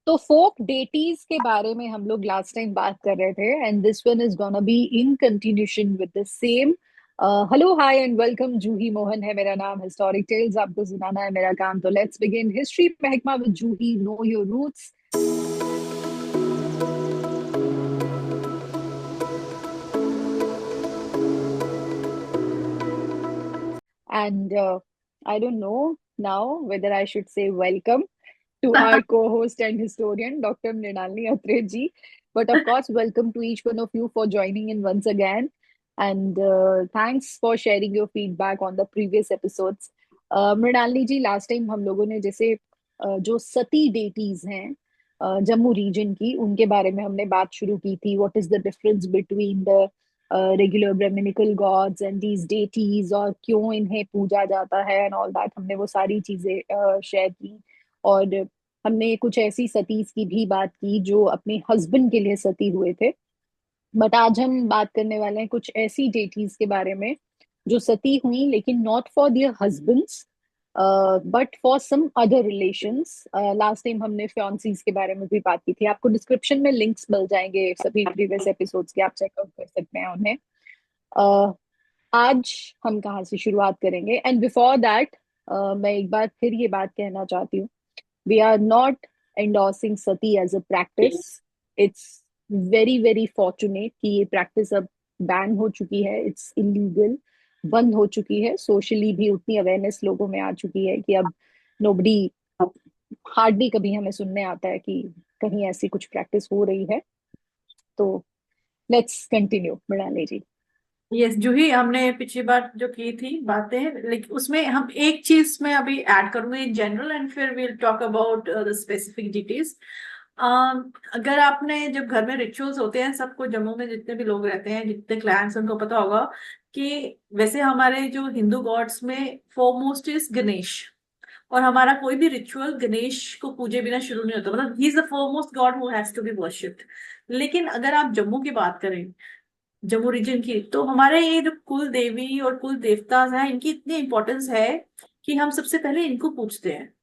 तो फोक डेटीज के बारे में हम लोग लास्ट टाइम बात कर रहे थे, and this one is gonna be in continuation with the same. Hello, hi and welcome. Juhi Mohan है मेरा नाम। हिस्टोरिक टेल्स आपको सुनाना है मेरा काम, तो लेट्स बिगिन हिस्ट्री महकमा with Juhi. Know your roots. And I don't know now whether I should say welcome to our co-host and historian, Dr. Mrinalini Atreji. But of course, welcome to each one of you for joining in once again. And thanks for sharing your feedback on the previous episodes. Mrinalini ji, last time हम लोगों ने जैसे जो सती deities हैं Jammu reason की, उनके बारे में हमने बात शुरू की थी। What is the difference between the regular brahmanical gods and these deities, और क्यों इन्हें पूजा जाता है एंड ऑल दैट। हमने वो सारी चीजें शेयर की। और हमने कुछ ऐसी सतीज की भी बात की जो अपने हस्बैंड के लिए सती हुए थे। बट आज हम बात करने वाले हैं कुछ ऐसी डेटीज के बारे में जो सती हुई, लेकिन not for their husbands but for some other relations. Last time हमने फियांसीज के बारे में भी बात की थी। आपको डिस्क्रिप्शन में लिंक्स मिल जाएंगे सभी प्रीवियस एपिसोड्स के, आप चेकआउट कर सकते हैं उन्हें। uh, आज हम कहाँ से शुरुआत करेंगे? एंड बिफोर दैट मैं एक बार फिर ये बात कहना चाहती हूँ, we are not endorsing sati as a practice. It's very very fortunate कि ये practice अब बैन हो चुकी है। It's illegal, बंद हो चुकी है। सोशली भी उतनी अवेयरनेस लोगों में आ चुकी है कि अब nobody, हार्डली कभी हमें सुनने आता है कि कहीं ऐसी कुछ प्रैक्टिस हो रही है। तो let's continue, Mrinali ji. Yes Juhi, हमने पिछली बार जो की थी बातें, लेकिन उसमें हम एक चीज में अभी ऐड करूंगी इन जनरल, एंड फिर we'll talk about the specific details. अगर आपने जब घर में रिचुअल्स होते हैं, सबको जम्मू में जितने भी लोग रहते हैं, जितने क्लैंस, उनको पता होगा कि वैसे हमारे जो हिंदू गॉड्स में फोरमोस्ट इज गणेश। और हमारा कोई भी रिचुअल गणेश को पूजे बिना शुरू नहीं होता, मतलब he is the foremost god who has to be worshipped. लेकिन अगर आप जम्मू की बात करें, जम्मू रीजन की, तो हमारे ये जो कुल देवी और कुल देवता हैं, इनकी इतनी इंपॉर्टेंस है कि हम सबसे पहले इनको पूछते हैं।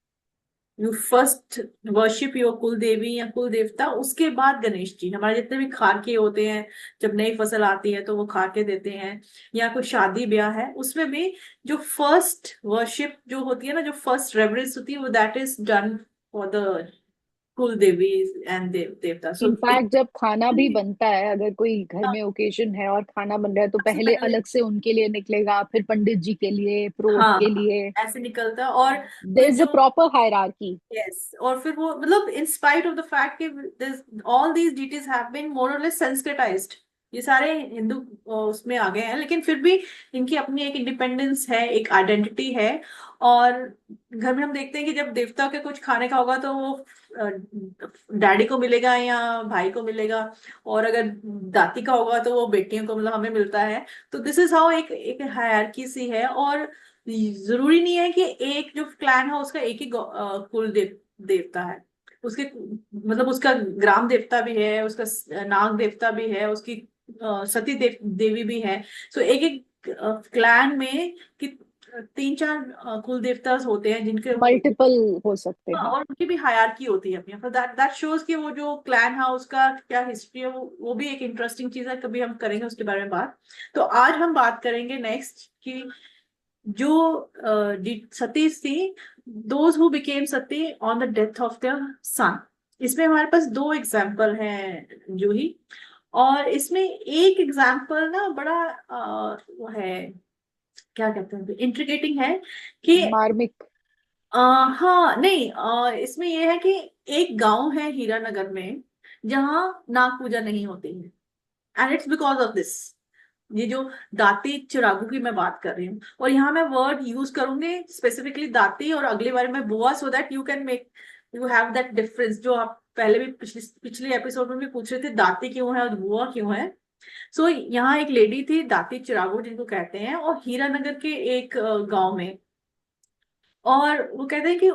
यू फर्स्ट वर्शिप योर कुल देवी या कुल देवता, उसके बाद गणेश जी। हमारे जितने भी खारके होते हैं, जब नई फसल आती है तो वो खारके देते हैं, या कोई शादी ब्याह है उसमें भी जो फर्स्ट वर्शिप जो होती है ना, जो फर्स्ट रेवरेंस होती है, वो that is done for the कुल देवी एंड देवता। सो इनफैक्ट जब खाना भी बनता है, अगर कोई घर में ओकेजन है और खाना बन रहा है, तो सबसे पहले पहले, अलग से उनके लिए निकलेगा, फिर पंडित जी के लिए, पुरोहित हाँ के हाँ, लिए। ऐसे निकलता है। और देयर फिर इज अ जो, प्रॉपर हायरार्की। यस, और फिर वो मतलब in spite of the fact कि all these deities have been more or less संस्कृताइज्ड, ये सारे हिंदू उसमें आ गए हैं, लेकिन फिर भी इनकी अपनी एक इंडिपेंडेंस है, एक आइडेंटिटी है। और घर में हम देखते हैं कि जब देवता के कुछ खाने का होगा तो वो डैडी को मिलेगा या भाई को मिलेगा, और अगर दाती का होगा तो वो बेटियों को, मतलब हमें मिलता है। तो दिस इज हाउ एक एक हायरार्की सी है। और जरूरी नहीं है कि एक जो क्लैन है उसका एक ही कुल देवता है। उसके मतलब उसका ग्राम देवता भी है, उसका नाग देवता भी है, उसकी सती देवी भी है। सो एक एक क्लैन में कि तीन चार कुल देवता होते हैं जिनके, मल्टीपल हो सकते हाँ, हैं। और उनकी भी हायरार्की होती है अपनी। दैट दैट शोज कि वो जो क्लैन है उसका क्या हिस्ट्री है, वो भी एक इंटरेस्टिंग चीज है, कभी हम करेंगे उसके बारे में बात। तो आज हम बात करेंगे नेक्स्ट कि जो सती थी, those who became sati on the death of their son. इसमें हमारे पास दो एग्जाम्पल हैं जूही। और इसमें एक एग्जाम्पल ना बड़ा वो है, क्या कहते हैं, इंट्रिगेटिंग है कि मार्मिक। हाँ नहीं, इसमें ये है कि एक गांव है हीरानगर में जहां नाग पूजा नहीं होती है, and it's because of this. ये जो दाती चिरागू की मैं बात कर रही हूँ, और यहाँ मैं वर्ड यूज करूंगी स्पेसिफिकली दाती, और अगली बार मैं बुआ, so that you can make, you have that difference जो आप पहले भी पिछले पिछले एपिसोड में भी पूछ रहे थे, दाती क्यों है और बुआ क्यों है। सो यहाँ एक लेडी थी दाती चिरागू जिनको कहते हैं, और हीरानगर के एक गांव में। और वो कहते हैं कि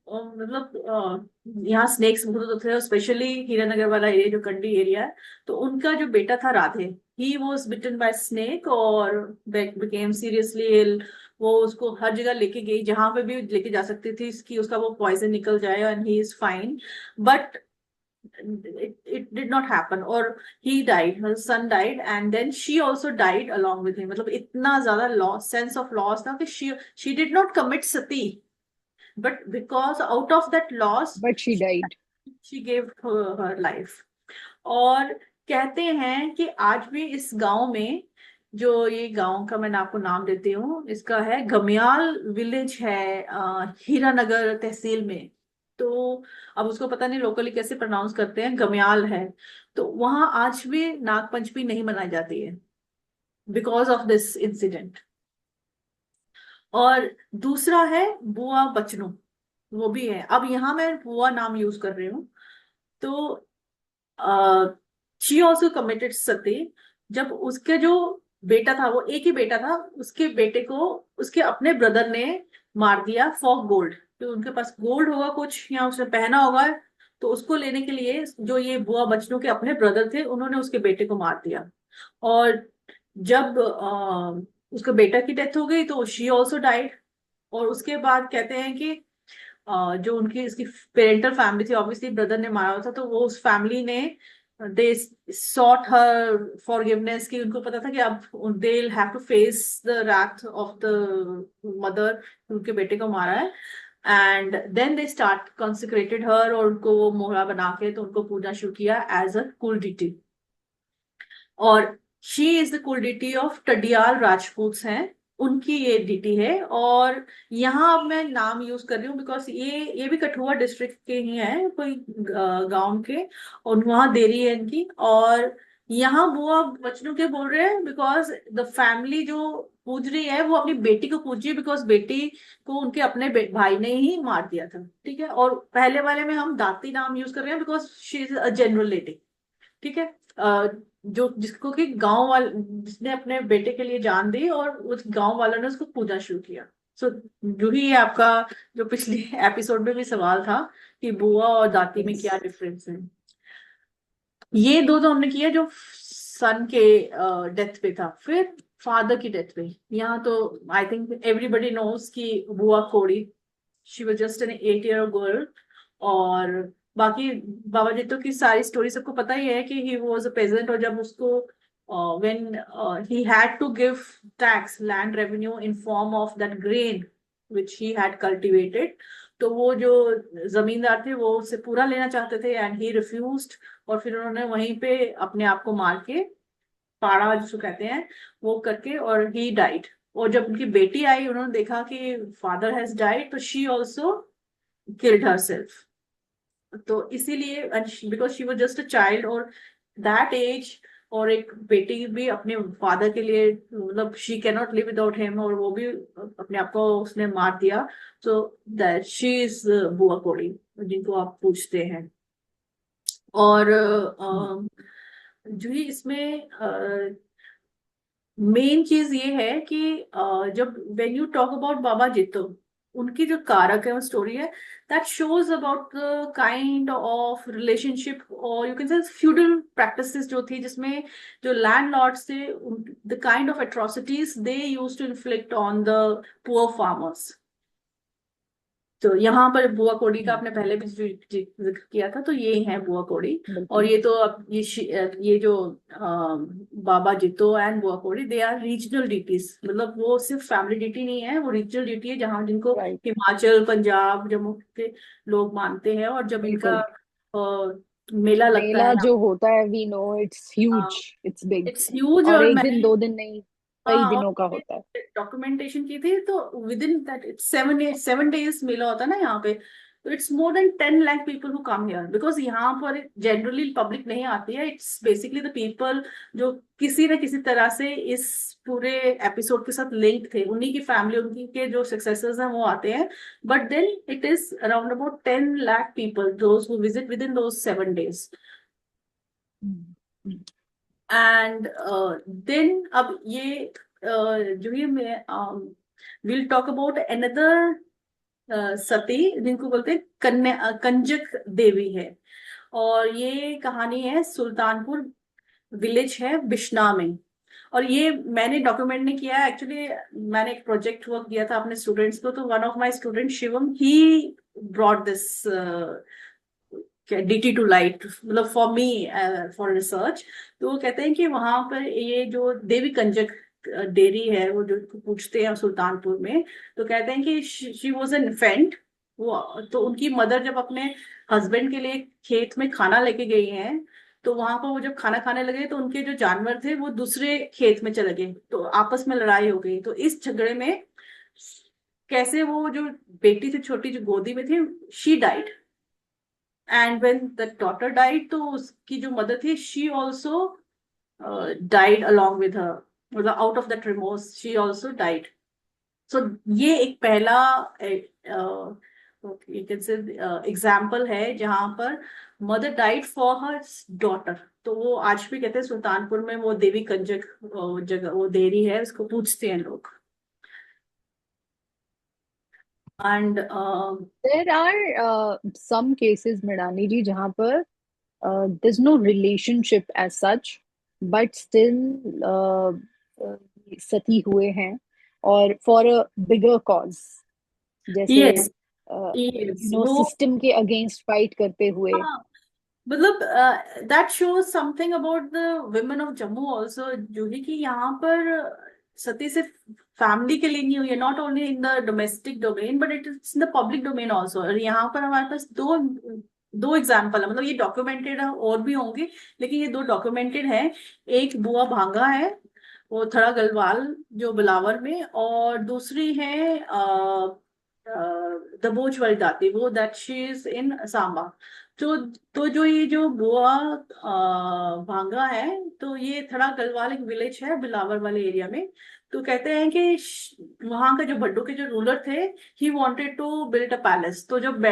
मतलब यहाँ स्नेक्स बहुत होते थे, स्पेशली हीरानगर वाला एरिया जो कंडी एरिया है। तो उनका जो बेटा था Radhe, he was bitten by snake और बिकेम सीरियसली इल। वो उसको हर जगह लेके गई, जहां पे भी लेके जा सकती थी, कि उसका वो पॉइजन निकल जाए and he is fine. But it did not happen, और he died, her son died, and then she also died along with him। मतलब इतना ज्यादा लॉस, सेंस ऑफ लॉस था कि she did not commit sati, but because out of that loss but she died. she gave her life। और कहते हैं कि आज भी इस गांव में, जो ये गांव का मैंने आपको नाम देती हूँ, इसका है गमियाल विलेज है, हीरानगर तहसील में। तो अब उसको पता नहीं लोकली कैसे प्रोनाउंस करते हैं, गमियाल है। तो वहां आज भी नागपंचमी नहीं मनाई जाती है बिकॉज ऑफ दिस इंसिडेंट। और दूसरा है बुआ बचनू, वो भी है। अब यहाँ मैं बुआ नाम यूज कर रही हूँ। तो शी ऑल्सो कमिटेड सती। जब उसके जो बेटा था, वो एक ही बेटा था, उसके बेटे को उसके अपने ब्रदर ने मार दिया फॉर गोल्ड। तो उनके पास गोल्ड होगा कुछ, या उसने पहना होगा, तो उसको लेने के लिए जो ये बुआ बच्चनों के अपने ब्रदर थे, उन्होंने उसके बेटे को मार दिया। और जब उसके बेटा की डेथ हो गई तो शी ऑल्सो डाइड। और उसके बाद कहते हैं कि जो उनकी इसकी पेरेंटल फैमिली थी, ऑब्वियसली ब्रदर ने मारा था, तो वो उस फैमिली ने दे सॉट हर फॉरगिवनेस, कि उनको पता था कि अब they have to face the wrath of the mother, उनके बेटे को मारा है। And then they start consecrated her, और उनको वो मोहरा बना के तो उनको पूजना शुरू किया एज अ कुल डिटी। और शी इज द कुल डिटी ऑफ टडियाल राजपूत हैं, उनकी ये डिटी है। और यहाँ अब मैं नाम यूज कर रही हूँ बिकॉज ये भी कठुआ डिस्ट्रिक्ट के ही है, कोई गांव के, और वहाँ देरी है इनकी। और यहाँ बुआ बचनों के बोल रहे हैं बिकॉज द फैमिली जो पूज रही है वो अपनी बेटी को पूज रही है, बिकॉज बेटी को उनके अपने भाई ने ही मार दिया था। ठीक है। और पहले वाले में हम दाती नाम यूज कर रहे हैं because she is a general lady. ठीक है। जो जिसको कि गांव वाले, जिसने अपने बेटे के लिए जान दी, और उस गांव वालों ने उसको पूजना शुरू किया। सो जो ही ये आपका जो पिछले एपिसोड में भी सवाल था कि बुआ और दाती में क्या Yes. डिफरेंस है, ये दो तो हमने किया जो सन के डेथ पे था। फिर फादर की डेथ पे, यहाँ तो आई थिंक एवरीबडी नोज कि बुआ कोड़ी, she was just an 8 year girl. और बाकी बाबा जीतो की सारी स्टोरी सबको पता ही है कि ही वॉज अ पेजेंट, और जब उसको when he had to give tax land revenue in form of that grain which he had cultivated, तो वो जो जमींदार थे वो उससे पूरा लेना चाहते थे एंड ही रिफ्यूज्ड। और फिर उन्होंने वहीं पे अपने आप को मार के, पाड़ा जिसको कहते हैं, वो करके, और ही डाइड। और जब उनकी बेटी आई, उन्होंने देखा कि फादर हैज डाइड, तो शी ऑल्सो किल्ड हरसेल्फ। तो इसीलिए because she was just a child, और दैट एज, और एक बेटी भी अपने फादर के लिए, मतलब she can not live without him, और वो भी अपने आप को उसने मार दिया। सो दैट शी इज बुआ कौड़ी, जिनको आप पूछते हैं। और जो ही इसमें मेन चीज ये है कि जब when you talk about Baba Jitto, उनकी जो कारक है वो स्टोरी है, that shows about the kind of relationship, और you can say feudal practices जो थी, जिसमें जो लैंडलॉर्ड्स थे, the kind of atrocities they use to inflict on the poor farmers. तो यहाँ पर बुआ कोड़ी का आपने पहले भी जिक्र किया था, तो ये है बुआ कोड़ी। और बिल्कुल। ये तो अब ये जो बाबा जितो एंड बुआ कोड़ी, दे आर रीजनल डिटीज, मतलब वो सिर्फ फैमिली डिटी नहीं है, वो रीजनल डिटी है, जहाँ जिनको राइट। हिमाचल पंजाब जम्मू के लोग मानते हैं। और जब इनका बिल्कुल। मेला लगता मेला है ना, जो होता है, we know it's huge, it's big. It's huge. और और एक दिन मैंने, दो दिन नहीं, कई हाँ, और दिनों का होता है। डॉक्यूमेंटेशन की थी, तो within that it's 7 days mela होता है ना यहाँ पे। तो it's more than 10 lakh people who come here, because यहाँ पर जनरली पब्लिक नहीं आती है। इट्स बेसिकली द पीपल जो किसी न किसी तरह से इस पूरे एपिसोड के साथ लिंक थे, उन्हीं की फैमिली, उनकी के जो सक्सेसर्स हैं वो आते हैं। But then it is around about 10 lakh people those who visit within those 7 days. Hmm. And then अब ये जो ये मैं will talk about another sati, जिनको बोलते हैं कन्या, कंजक देवी है। और ये कहानी है सुल्तानपुर विलेज है बिश्ना में। और ये मैंने डॉक्यूमेंट नहीं किया है एक्चुअली। मैंने एक प्रोजेक्ट वर्क दिया था अपने स्टूडेंट्स को, तो one of my student Shivam he brought this deity to light, मतलब फॉर मी, फॉर रिसर्च। तो वो कहते हैं कि वहां पर ये जो देवी कंजक डेयरी है, वो जो पूछते हैं सुल्तानपुर में, तो कहते हैं कि शी वॉज एन इन्फेंट। वो तो उनकी मदर जब अपने हस्बैंड के लिए खेत में खाना लेके गई हैं, तो वहां पर वो जब खाना खाने लगे तो उनके जो जानवर थे वो दूसरे खेत में चले गए, तो आपस में लड़ाई हो गई। तो इस झगड़े में कैसे वो जो बेटी थी छोटी जो गोदी में थी, she died, and when the daughter died, तो उसकी जो मदर थी she also died along with her, मतलब out of that remorse she also died. So ये एक पहला एग्जाम्पल है जहां पर mother died for her daughter. तो वो आज भी कहते हैं सुल्तानपुर में वो देवी कंजक जगह, वो देरी है, उसको पूछते हैं लोग। And There are some cases, Mridani ji, जहाँ पर there's no relationship as such, but still uh, सती हुए हैं, और for a bigger cause, जैसे यस, यस वो, सिस्टम के अगेंस्ट फाइट करते हुए। हाँ, मतलब that shows something about the women of Jammu also, जो है कि यहाँ पर सती सिर्फ फैमिली के लिए नहीं हुई है, not only in the domestic domain but it is in the public domain also. और यहाँ पर हमारे पास दो दो एग्जाम्पल है, मतलब ये डॉक्यूमेंटेड है, और भी होंगे लेकिन ये दो डॉक्यूमेंटेड है। एक बुआ भांगा है, वो थड़ा गलवाल जो बिलावर में, और दूसरी है दबोच वाली दाती, वो that she is in Samba. तो जो ये जो बुआ भांगा है, तो ये थड़ा गलवाल एक विलेज है बिलावर वाले एरिया में। तो कहते हैं कि वहां का जो भड्डू के जो रूलर थे, he wanted to build a palace. तो जब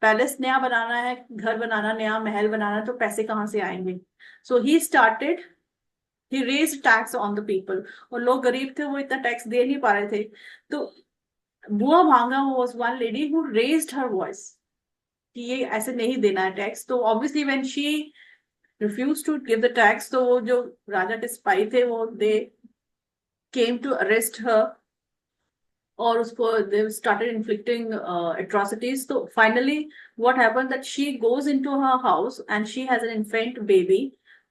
पैलेस नया बनाना है, घर बनाना, नया महल बनाना है, तो पैसे कहाँ से आएंगे? So he started, he raise tax on the people. और लोग गरीब थे, वो इतना टैक्स दे नहीं पा रहे थे। तो Bua Bhanga was one lady who raised her voice कि ये ऐसे नहीं देना है टैक्स। तो obviously when she refuse to give the tax, तो वो जो राजा के सिपाही थे वो दे केम टू अरेस्ट हर, और उसको दे स्टार्टेड इन्फ्लिक्टिंग atrocities। तो finally what happened that she goes into her house and she has an infant baby.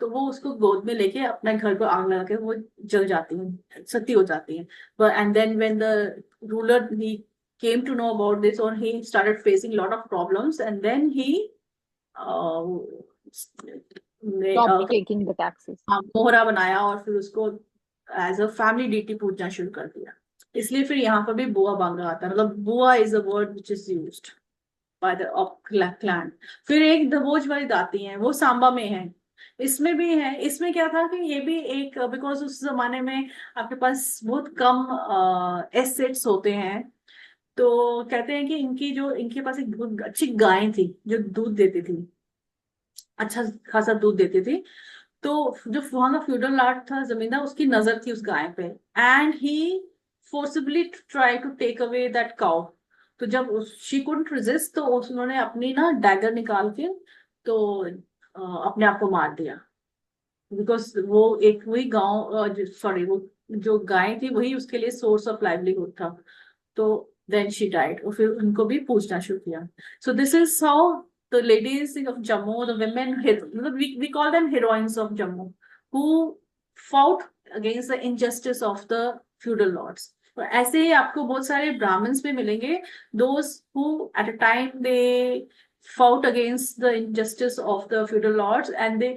तो वो उसको गोद में लेके अपने घर को आग लगा के वो जल जाती हैं, सती हो जाती हैं। but and then when the ruler he came to know about this, or he started facing lot of problems, and then he uh, Stop taking the taxes. हाँ, मोहरा बनाया और फिर उसको एज अ फैमिली डीटी पूजना शुरू कर दिया। इसलिए फिर यहाँ पर भी बुआ बांगा आता है, मतलब बुआ is a word which is used by the clan. फिर एक दबोच वाली दाती है, वो सांबा में है। इसमें भी है, इसमें क्या था कि ये भी एक, बिकॉज उस जमाने में आपके पास बहुत कम एसेट्स होते हैं, तो कहते हैं कि इनके पास एक बहुत अच्छी गाय थी जो दूध देती थी, अच्छा खासा दूध देती थी। तो जो वहां का फ्यूडल लॉर्ड था, जमींदार, उसकी नजर थी उस गाय पे, and he forcibly try to take away that cow. तो जब शी कुडंट रेजिस्ट, तो उन्होंने अपनी ना डैगर निकाल के, तो अपने आप को मार दिया। बिकॉज वो एक वही गांव, सॉरी, वो जो गाय थी वही उसके लिए सोर्स ऑफ लाइवलीहुड था। तो देन शी डाइड, और फिर उनको भी पूछना शुरू किया। सो this is how the ladies of Jammu, the women, मतलब we call them heroines of Jammu, who fought against the injustice of the feudal lords। तो ऐसे ही आपको बहुत सारे ब्राह्मण्स भी मिलेंगे, those who at a time they fought against the injustice of the feudal lords, and they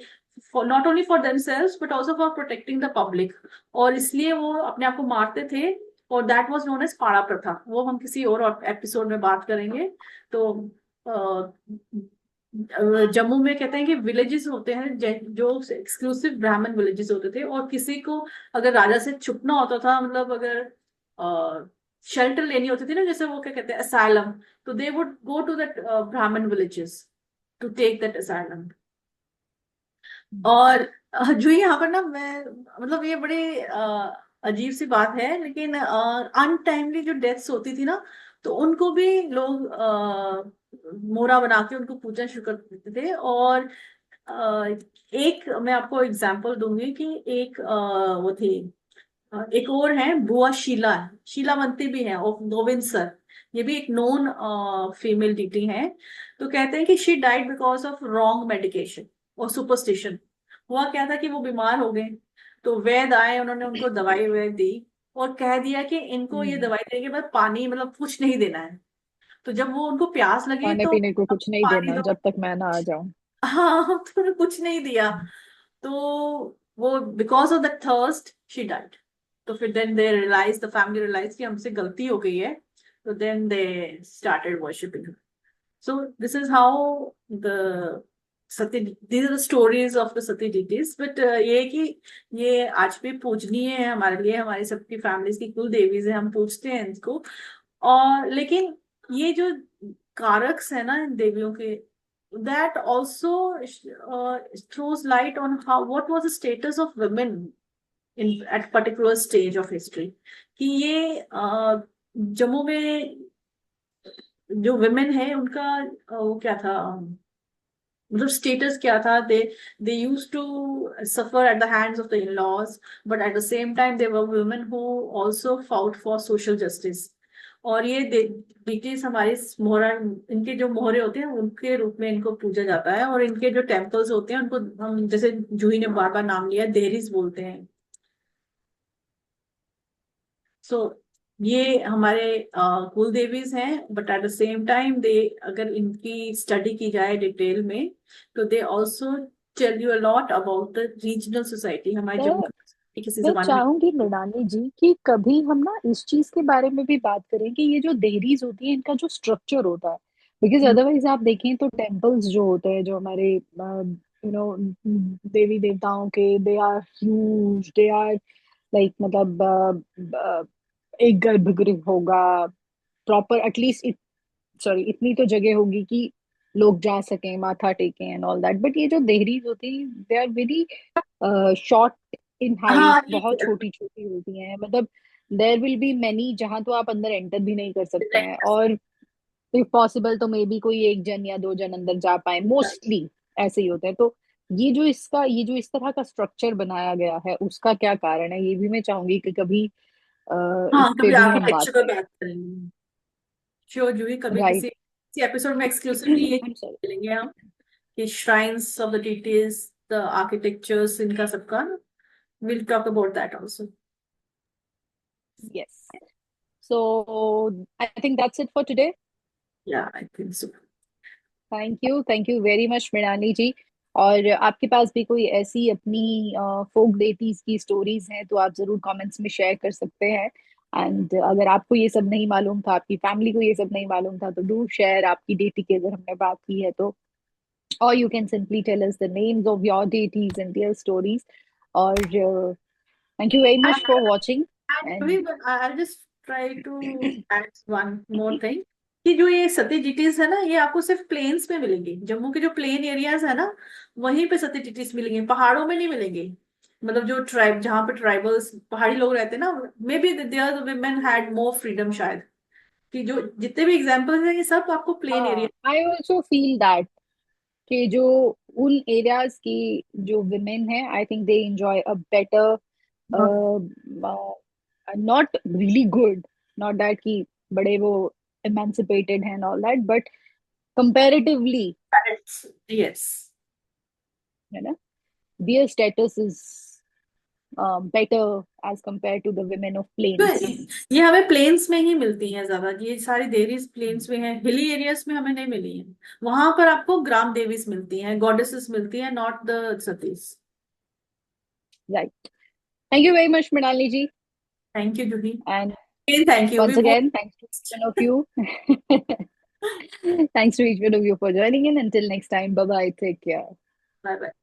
for not only for themselves but also for protecting the public। और इसलिए वो अपने आप को मारते थे, और दैट वाज नोन एज पाड़ा प्रथा। वो हम किसी और एपिसोड में बात करेंगे। तो जम्मू में कहते हैं कि विलेजेस होते हैं जो एक्सक्लूसिव ब्राह्मण विलेजेस होते थे, और किसी को अगर राजा से छुपना होता था, मतलब अगर शेल्टर लेनी होती थी ना, जैसे वो क्या कहते हैं असाइलम, तो they would go to that Brahmin villages to take that asylum. और जो यहाँ पर ना, मैं मतलब ये बड़ी अजीब सी बात है, लेकिन अनटाइमली जो डेथ्स होती थी ना, तो उनको भी लोग मोहरा बना के उनको पूजना शुरू कर देते थे। और एक मैं आपको एग्जांपल दूंगी कि एक वो थी एक और है बुआ शीला, शीलावंती भी है, ऑफ गोविंद सर। ये भी एक नोन फीमेल डीटी है। तो कहते हैं कि she died because of wrong medication और सुपरस्टिशन। हुआ क्या था कि वो बीमार हो गए, तो वैद आए, उन्होंने उनको दवाई वगैरह दी, और कह दिया कि इनको ये हम्म। दवाई देने के बाद पानी मतलब कुछ नहीं देना है। तो जब वो उनको प्यास लगी खाने तो पीने को कुछ नहीं पानी देना दो। जब तक मैं ना आ जाऊं। हाँ, तो उन्होंने कुछ नहीं दिया। तो वो because of the thirst she died. तो फिर then they realise, the family realise कि हमसे गलती हो गई है। तो then they started worshipping. So this is how the sati, these are the stories of the sati deities, but ये है कि ये आज भी पूजनीय है हमारे लिए, हमारी सबकी फैमिलीज की कुल देवीज है, हम पूजते हैं इनको। और लेकिन ये जो कारक्स है ना इन देवियों के, that also throws light on how what was the status of women in at particular stage of history। कि ये जम्मू में जो women है उनका वो क्या था, मतलब स्टेटस क्या था। They use to suffer at the hands of the in laws, but at the same time they were women who also fought for social justice. और ये डिटीज हमारी मोहरा, इनके जो मोहरे होते हैं उनके रूप में इनको पूजा जाता है, और इनके जो टेम्पल्स होते हैं उनको हम, जैसे जूही ने बार बार नाम लिया, देहरीज बोलते हैं। सो ये हमारे कुल देवीज हैं, but at the same time they, अगर इनकी स्टडी की जाए डिटेल में, तो they also tell you a lot about the regional society हमारे जम्मू मैं कश्मीर किसी मैं जमाने में। चाहूंगी मृणाली जी कि कभी हम ना इस चीज के बारे में भी बात करें कि ये जो देहरीज होती है इनका जो स्ट्रक्चर होता है। बिकॉज अदरवाइज आप देखें तो टेम्पल्स जो होते हैं जो हमारे नो देवी देवताओं के, they are huge, they are like मतलब एक गर्भगृह होगा प्रॉपर, एटलीस्ट सॉरी इतनी तो जगह होगी कि लोग जा सकें, माथा टेकें एंड ऑल दैट। बट ये जो देहरीज होती है they are very short in height, हाँ ये बहुत छोटी छोटी होती हैं। मतलब देयर विल बी मैनी जहां तो आप अंदर एंटर भी नहीं कर सकते हैं, और इफ पॉसिबल तो मे बी कोई एक जन या दो जन अंदर जा पाए, मोस्टली ऐसे ही होते हैं। तो ये जो इस तरह का स्ट्रक्चर बनाया गया है उसका क्या कारण है, ये भी मैं चाहूंगी कि कभी इस हाँ, पे कभी भी हम बात आर्किटेक्चर पर करें। बात करेंगे। श्योर जूही, कभी राइट। किसी एपिसोड में एक्सक्लूसिवली ये आई एम सॉरी। मिलेंगे हम, कि shrines of the deities, the architectures, इनका सबका, will talk about that also. Yes. So I think that's it for today. Yeah I think so. Thank you very much Mrinali ji. और आपके पास भी कोई ऐसी अपनी फोक डेटीज की स्टोरीज हैं तो आप जरूर कमेंट्स में शेयर कर सकते हैं। एंड अगर आपको ये सब नहीं मालूम था, आपकी फैमिली को ये सब नहीं मालूम था, तो डू शेयर आपकी डेटी की अगर हमने बात की है तो। और you can simply tell us the names of your deities and their stories. और thank you very much for watching. अभी and I just try to add one more thing, कि जो ये सती डिटीज है ना, ये आपको सिर्फ प्लेन्स में मिलेंगी। जम्मू के जो प्लेन एरियाज है ना, वहीं पे सती डिटीज मिलेंगे, पहाड़ों में नहीं मिलेंगे। मतलब जो ट्राइब, जहाँ पे ट्राइबल्स पहाड़ी लोग रहते हैं ना, may be there women had more freedom शायद। कि जो जितने भी एग्जांपल्स हैं ये सब आपको plain area. I also feel that कि जो उन एरियाज की जो विमेन है, I think they enjoy a better, not really good, not that कि बड़े वो emancipated हैं and all that, but comparatively, yes. है ना, their status is better as compared to the women of plains. ये हमें प्लेन्स में ही मिलती हैं ज्यादा, ये सारी देवीज प्लेन्स में हैं, हिली एरियाज में हमें नहीं मिली हैं। वहां पर आपको ग्राम देवीज मिलती हैं, गॉडेसेस मिलती हैं, not the satis. Right. Thank you very much, Mrinali ji, thank you Juhi. and thank you, we once again, both. thanks to each one of you. Thanks to each one of you for joining in. Until next time, bye bye. Take care. Bye bye.